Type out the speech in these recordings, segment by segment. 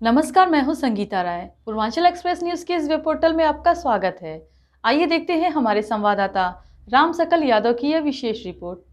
नमस्कार, मैं हूं संगीता राय। पूर्वांचल एक्सप्रेस न्यूज के इस वेब पोर्टल में आपका स्वागत है। आइए देखते हैं हमारे संवाददाता राम सकल यादव की यह विशेष रिपोर्ट।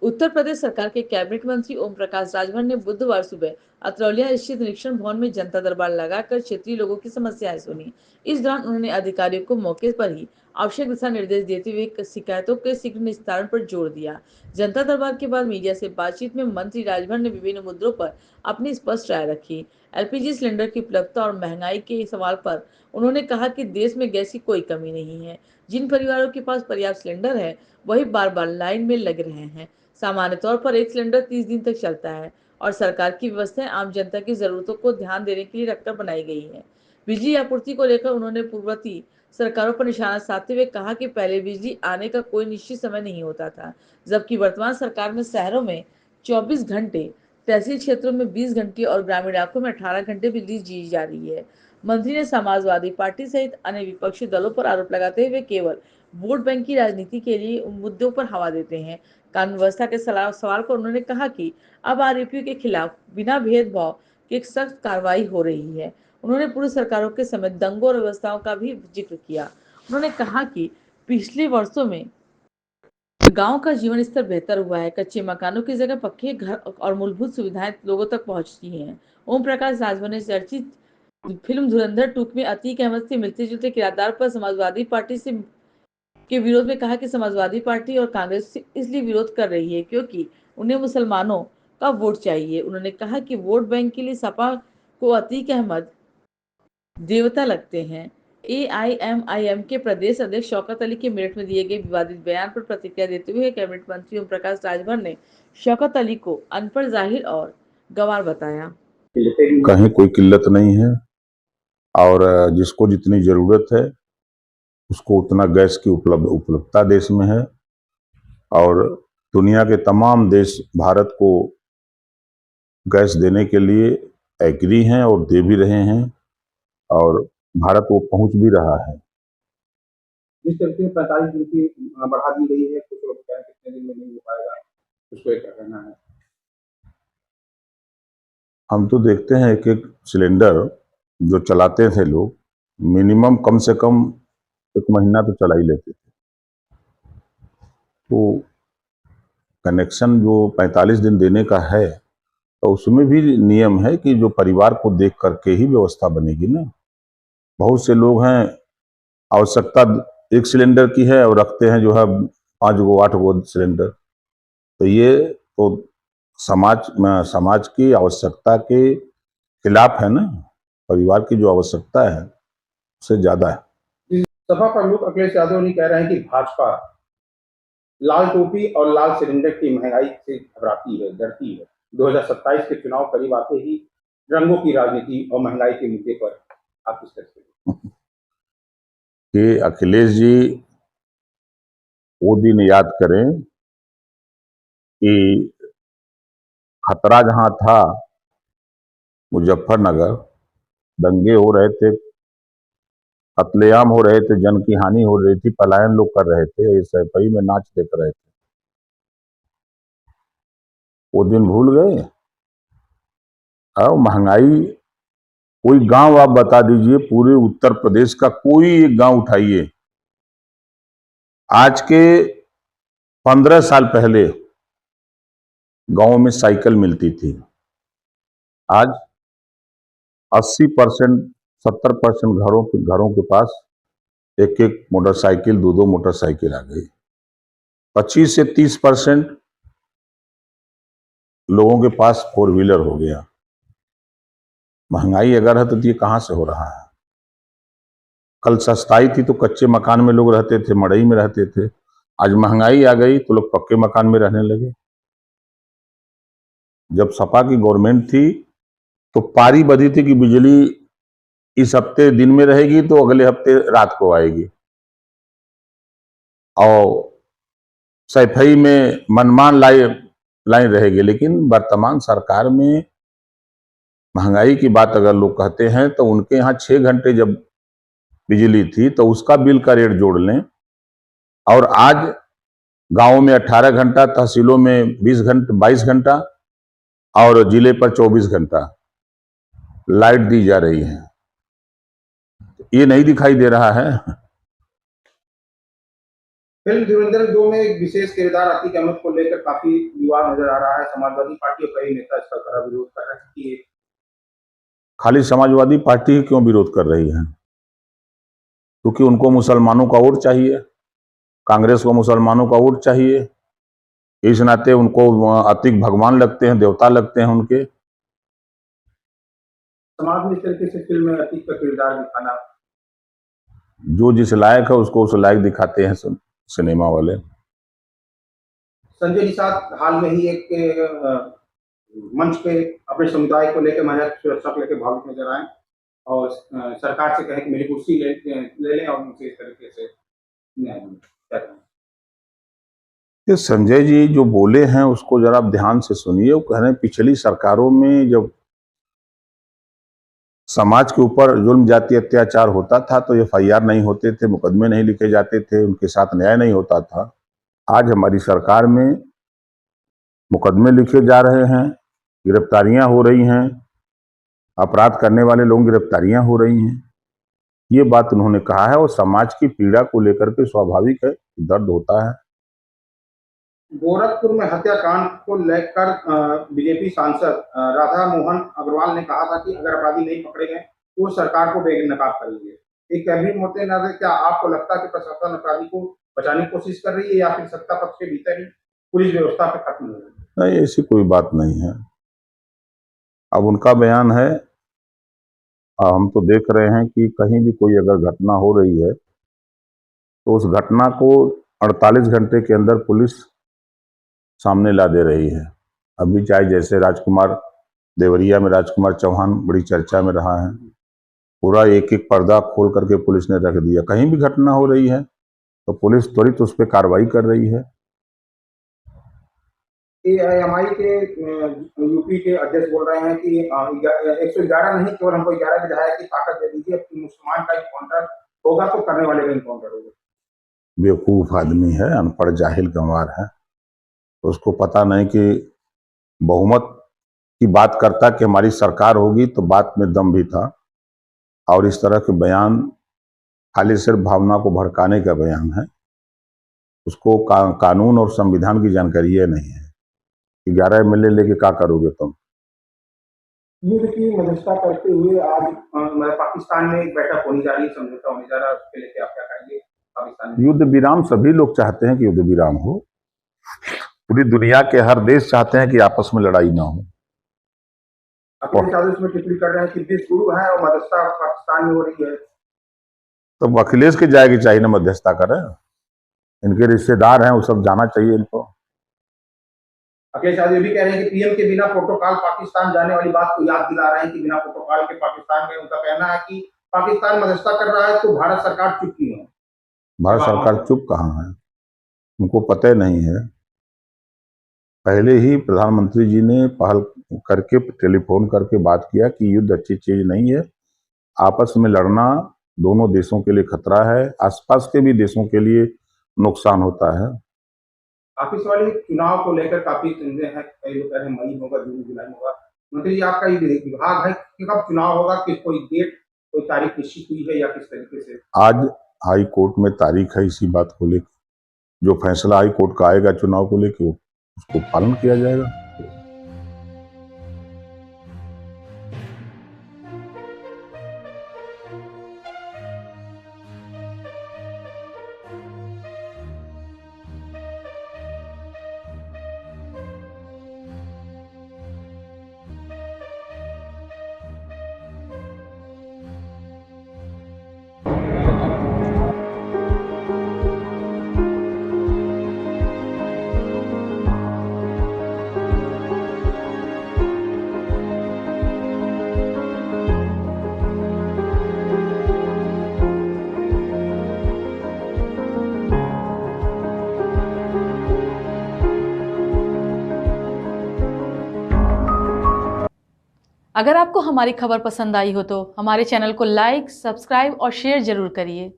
उत्तर प्रदेश सरकार के कैबिनेट मंत्री ओम प्रकाश राजभर ने बुधवार सुबह अतरौलिया स्थित निरीक्षण भवन में जनता दरबार लगाकर क्षेत्रीय लोगों की समस्याएं सुनी। इस दौरान उन्होंने अधिकारियों को मौके पर ही आवश्यक दिशा निर्देश देते हुए शिकायतों के शीघ्र निस्तारण पर जोर दिया। जनता दरबार के बाद मीडिया से बातचीत में मंत्री राजभर ने विभिन्न मुद्दों पर अपनी स्पष्ट राय रखी। एलपीजी सिलेंडर की उपलब्धता और महंगाई के सवाल पर उन्होंने कहा कि देश में गैस की कोई कमी नहीं है। जिन परिवारों के पास पर्याप्त सिलेंडर है वही बार बार लाइन में लग रहे हैं। सामान्य तौर पर एक सिलेंडर 30 दिन तक चलता है और सरकार की व्यवस्थाएं आम जनता की जरूरतों को ध्यान देने के लिए रखकर बनाई गई है। बिजली आपूर्ति को लेकर उन्होंने पूर्ववर्ती सरकारों पर निशाना साधते हुए कहा कि पहले बिजली आने का कोई निश्चित समय नहीं होता था, जबकि वर्तमान सरकार में शहरों में 24 घंटे, तहसील क्षेत्रों में 20 घंटे और ग्रामीण इलाकों में 18 घंटे बिजली दी जा रही है। मंत्री ने समाजवादी पार्टी सहित अन्य विपक्षी दलों पर आरोप लगाते हुए केवल वोट बैंक की राजनीति के लिए उन मुद्दों पर हवा देते हैं। कानून व्यवस्था के सवाल पर उन्होंने कहा कि अब आरोपियों के खिलाफ बिना भेदभाव के सख्त कार्रवाई हो रही है। उन्होंने पूर्व सरकारों के समय दंगों और व्यवस्थाओं का भी जिक्र किया। उन्होंने कहा कि पिछले वर्षों में गांव का जीवन स्तर बेहतर हुआ है। कच्चे मकानों की जगह पक्के घर और मूलभूत सुविधाएं लोगों तक पहुंचती हैं। ओम प्रकाश राजभर ने चर्चित फिल्म धुरंधर 2 में अतीक अहमद से मिलते जुलते किरदार पर समाजवादी पार्टी से के विरोध में कहा कि समाजवादी पार्टी और कांग्रेस इसलिए विरोध कर रही है क्योंकि उन्हें मुसलमानों का वोट चाहिए। उन्होंने कहा कि वोट बैंक के लिए सपा को अतीक अहमद देवता लगते हैं। एआईएमआईएम के प्रदेश अध्यक्ष शौकत अली के मेरठ में दिए गए विवादित बयान पर प्रतिक्रिया देते हुए कैबिनेट मंत्री ओम प्रकाश राजभर ने शौकत अली को अनपढ़, जाहिल और गंवार बताया। कहीं कोई किल्लत नहीं है और जिसको जितनी जरूरत है उसको उतना गैस की उपलब्धता देश में है और दुनिया के तमाम देश भारत को गैस देने के लिए एग्री हैं और दे भी रहे हैं और भारत वो पहुंच भी रहा है। जिस तरह से 45 दिन की बढ़ा दी गई है, कुछ लोग कह रहे हैं कितने दिन में नहीं हो पाएगा, उसको क्या कहना है? हम तो देखते हैं एक एक सिलेंडर जो चलाते थे लोग मिनिमम कम से कम 1 महीना तो चला ही लेते थे। तो कनेक्शन जो 45 दिन देने का है तो उसमें भी नियम है कि जो परिवार को देख करके ही व्यवस्था बनेगी ना। बहुत से लोग हैं आवश्यकता 1 सिलेंडर की है और रखते हैं जो है 5 गो 8 गो सिलेंडर। तो ये तो समाज की आवश्यकता के खिलाफ है ना। परिवार की जो आवश्यकता है उससे ज्यादा है। सपा प्रमुख अखिलेश यादव ने कह रहे हैं कि भाजपा लाल टोपी और लाल सिलेंडर की महंगाई से घबराती है, डरती है। 2027 के चुनाव करीब आते ही रंगों की राजनीति और महंगाई के मुद्दे पर आप किस तरह से कि अखिलेश जी वो दिन याद करें कि खतरा जहां था मुजफ्फरनगर, दंगे हो रहे थे, कत्लेआम हो रहे थे, जन की हानि हो रही थी, पलायन लोग कर रहे थे, ये सैफई में नाच देख रहे थे। वो दिन भूल गए। और महंगाई कोई गांव आप बता दीजिए, पूरे उत्तर प्रदेश का कोई एक गांव उठाइए, आज के 15 साल पहले गांव में साइकिल मिलती थी। आज 80% 70% घरों के पास एक एक मोटरसाइकिल, दो मोटरसाइकिल आ गई। 25 से 30% लोगों के पास 4 व्हीलर हो गया। महंगाई अगर है तो ये कहां से हो रहा है? कल सस्ताई थी तो कच्चे मकान में लोग रहते थे, मड़ई में रहते थे। आज महंगाई आ गई तो लोग पक्के मकान में रहने लगे। जब सपा की गवर्नमेंट थी तो पारी बंधी थी कि बिजली इस हफ्ते दिन में रहेगी तो अगले हफ्ते रात को आएगी। और सैफई में मनमान लाइन रहेगी, लेकिन वर्तमान सरकार में महंगाई की बात अगर लोग कहते हैं तो उनके यहाँ 6 घंटे जब बिजली थी तो उसका बिल का रेट जोड़ लें, और आज गांवों में 18 घंटा, तहसीलों में 22 घंटा और जिले पर 24 घंटा लाइट दी जा रही है। ये नहीं दिखाई दे रहा है। फिल्म धुरंधर 2 में एक विशेष किरदार अतीक अहमद को लेकर काफी विवाद नजर आ रहा है। समाजवादी पार्टी और कई नेता इसका कड़ा विरोध कर रहे हैं कि खाली समाजवादी पार्टी ही क्यों विरोध कर रही है? क्योंकि उनको मुसलमानों का वोट चाहिए, कांग्रेस को मुसलमानों का वोट चाहिए, इस नाते उनको अतीक भगवान लगते हैं, देवता लगते हैं उनके। समाज में इस तरीके से फिल्म में अतीक का किरदार दिखाना, जो जिस लायक है उसको उस लायक दिखाते हैं सिनेमा वाले। संजय निषाद हाल में ही एक मंच पे अपने समुदाय को लेकर महिला सुरक्षा को लेकर भावुक नजर आए और सरकार से कहे कि मेरी कुर्सी ले लें और उनसे इस तरीके से न्याय मिले। ये संजय जी जो बोले हैं उसको जरा आप ध्यान से सुनिए। वो कह रहे हैं पिछली सरकारों में जब समाज के ऊपर जुल्म जाति अत्याचार होता था तो FIR नहीं होते थे, मुकदमे नहीं लिखे जाते थे, उनके साथ न्याय नहीं होता था। आज हमारी सरकार में मुकदमे लिखे जा रहे हैं, गिरफ्तारियां हो रही हैं, अपराध करने वाले लोग गिरफ्तारियां हो रही हैं। ये बात उन्होंने कहा है और समाज की पीड़ा को लेकर के स्वाभाविक है, दर्द होता है। गोरखपुर में हत्याकांड को लेकर बीजेपी सांसद राधा मोहन अग्रवाल ने कहा था कि अगर अपराधी नहीं पकड़े गए तो वो सरकार को बेनकाब करेंगे। एक कैबिनेट मुद्देनजर क्या आपको लगता है कि प्रशासन अपराधी को बचाने की कोशिश कर रही है या फिर सत्ता पक्ष के भीतर ही पुलिस व्यवस्था पे खत्म हो रही है? नहीं, ऐसी कोई बात नहीं है। अब उनका बयान है, हम तो देख रहे हैं कि कहीं भी कोई अगर घटना हो रही है तो उस घटना को 48 घंटे के अंदर पुलिस सामने ला दे रही है। अभी चाहे जैसे राजकुमार देवरिया में राजकुमार चौहान बड़ी चर्चा में रहा है, पूरा एक एक पर्दा खोल करके पुलिस ने रख दिया। कहीं भी घटना हो रही है तो पुलिस त्वरित उस पर कार्रवाई कर रही है। AIMI के यूपी के अध्यक्ष बोल रहे हैं कि 111 नहीं, केवल हमको 11 विधायक की ताकत दे दीजिए, मुसलमान का इनकाउंटर होगा तो करने वाले का इनकाउंटर होगा। बेवकूफ आदमी है, अनपढ़ जाहिल गंवार है, तो उसको पता नहीं कि बहुमत की बात करता कि हमारी सरकार होगी, तो बात में दम भी था। और इस तरह के बयान खाली सिर्फ भावना को भड़काने का बयान है। उसको कानून और संविधान की जानकारी ये नहीं है। 11 MLA लेके क्या करोगे तुम? युद्ध की मध्यस्थता करते हुए आज पाकिस्तान में एक बैठक होने जा रही है, समझौता होने जा रहा है, उसके लेके आप क्या कहेंगे? पाकिस्तान में युद्ध विराम, सभी लोग चाहते हैं कि युद्ध विराम हो। पूरी दुनिया के हर देश चाहते हैं कि आपस में लड़ाई ना हो। अखिलेश यादव इसमें टिप्पणी कर रहे हैं कि देश गुरु है और मध्यस्थता पाकिस्तान में हो रही है। तो अखिलेश के जाएगी चाहिए ना मध्यस्थता करें, इनके रिश्तेदार हैं वो सब जाना चाहिए इनको। अखिलेश यादव ये भी कह रहे हैं कि पीएम के बिना प्रोटोकॉल पाकिस्तान जाने वाली बात को याद दिला रहे हैं कि बिना प्रोटोकॉल के पाकिस्तान में। उनका कहना है कि पाकिस्तान मध्यस्थता कर रहा है तो भारत सरकार चुप क्यों है? भारत सरकार चुप कहाँ है, उनको पता ही नहीं है। पहले ही प्रधानमंत्री जी ने पहल करके टेलीफोन करके बात किया कि युद्ध अच्छी चीज नहीं है, आपस में लड़ना दोनों देशों के लिए खतरा है, आसपास के भी देशों के लिए नुकसान होता है। ऑफिस वाले चुनाव को लेकर काफी चिंतित है, कई लोग कह रहे हैं मई होगा, जून जुलाई होगा। मंत्री जी आपका ये विभाग है कि कब चुनाव होगा, कि कोई डेट कोई तारीख निश्चित हुई है या किस तरीके से? आज हाई कोर्ट में तारीख है इसी बात को लेकर, जो फैसला हाई कोर्ट का आएगा चुनाव को लेकर उसको पालन किया जाएगा। अगर आपको हमारी खबर पसंद आई हो तो हमारे चैनल को लाइक, सब्सक्राइब और शेयर जरूर करिए।